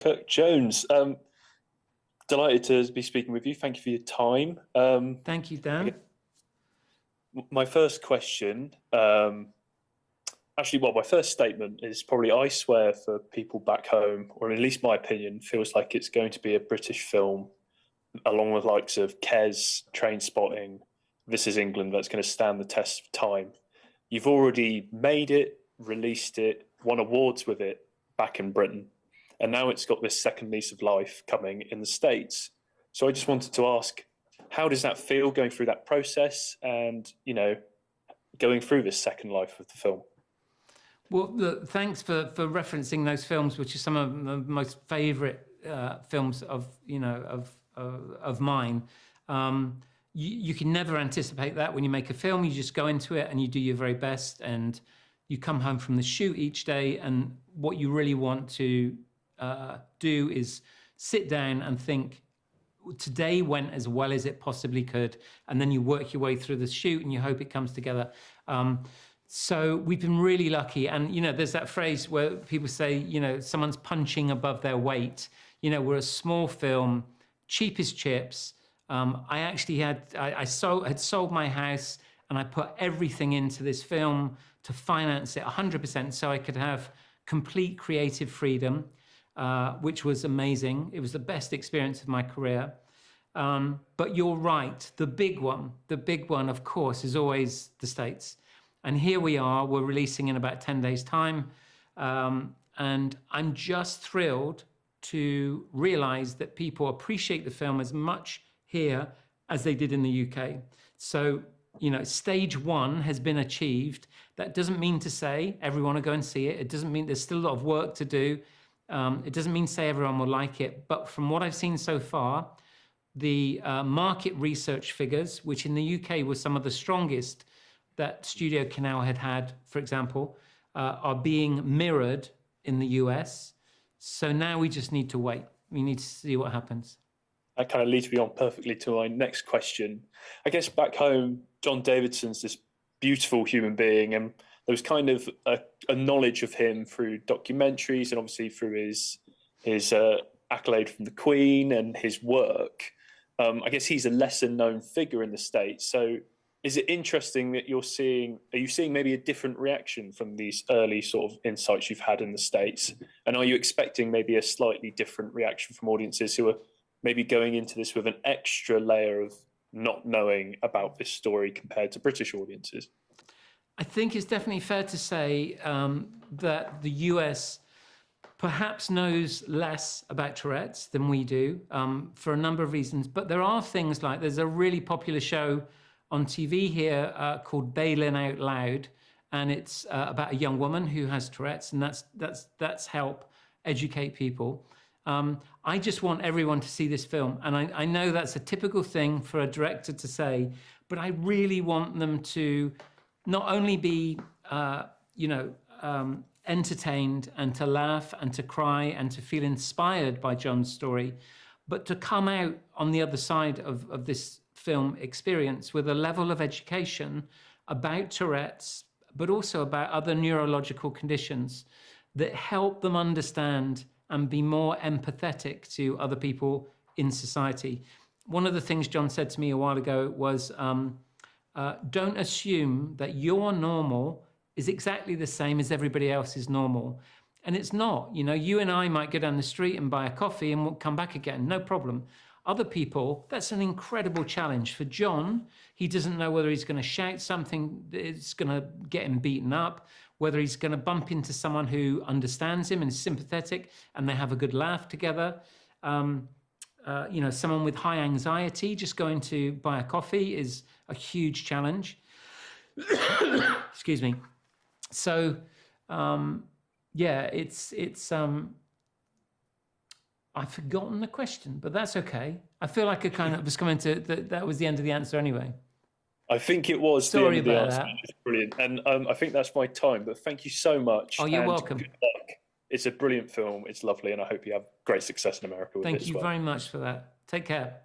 Kirk Jones, delighted to be speaking with you. Thank you for your time. Thank you, Dan. My first question, my first statement is probably I swear for people back home, or at least my opinion, feels like it's going to be a British film along with likes of Kes, Trainspotting, This Is England, that's going to stand the test of time. You've already made it, released it, won awards with it back in Britain. And now it's got this second lease of life coming in the States. So I just wanted to ask, how does that feel going through that process and, going through this second life of the film? Well, look, thanks for referencing those films, which are some of the most favourite films of mine. You can never anticipate that when you make a film. You just go into it and you do your very best, and you come home from the shoot each day, and what you really want to do is sit down and think, today went as well as it possibly could, and then you work your way through the shoot and you hope it comes together. So we've been really lucky, and there's that phrase where people say, someone's punching above their weight. We're a small film, cheap as chips. I actually had sold my house, and I put everything into this film to finance it 100%, so I could have complete creative freedom, which was amazing. It was the best experience of my career. But you're right, the big one, of course, is always the States. And here we are, we're releasing in about 10 days' time. And I'm just thrilled to realize that people appreciate the film as much here as they did in the UK. So, stage one has been achieved. That doesn't mean to say everyone will go and see it. It doesn't mean there's still a lot of work to do. It doesn't mean to say everyone will like it. But from what I've seen so far, the market research figures, which in the UK were some of the strongest that Studio Canal had, for example, are being mirrored in the US. So now we just need to wait. We need to see what happens. That kind of leads me on perfectly to my next question. I guess back home, John Davidson's this beautiful human being, and there was kind of a knowledge of him through documentaries and obviously through his accolade from the Queen and his work. I guess he's a lesser known figure in the States. So is it interesting that are you seeing maybe a different reaction from these early sort of insights you've had in the States? And are you expecting maybe a slightly different reaction from audiences who are maybe going into this with an extra layer of not knowing about this story compared to British audiences? I think it's definitely fair to say that the US perhaps knows less about Tourette's than we do for a number of reasons. But there are things like, there's a really popular show on TV here called Bailin' Out Loud, and it's about a young woman who has Tourette's, and that's help educate people. I just want everyone to see this film, and I know that's a typical thing for a director to say, but I really want them to not only be, entertained and to laugh and to cry and to feel inspired by John's story, but to come out on the other side of this film experience with a level of education about Tourette's, but also about other neurological conditions that help them understand and be more empathetic to other people in society. One of the things John said to me a while ago was, don't assume that your normal is exactly the same as everybody else's normal. And it's not. You and I might go down the street and buy a coffee and we'll come back again, no problem. Other people, that's an incredible challenge. For John, he doesn't know whether he's going to shout something that's going to get him beaten up, whether he's going to bump into someone who understands him and is sympathetic and they have a good laugh together. Someone with high anxiety, just going to buy a coffee is a huge challenge. Excuse me. So, I've forgotten the question, but that's okay. I feel like I kind of was coming to that was the end of the answer anyway. I think it was. Sorry the end about of the answer. that. It's brilliant, and I think that's my time. But thank you so much. Oh, you're welcome. Good luck. It's a brilliant film. It's lovely, and I hope you have great success in America with it as well. Thank you very much for that. Take care.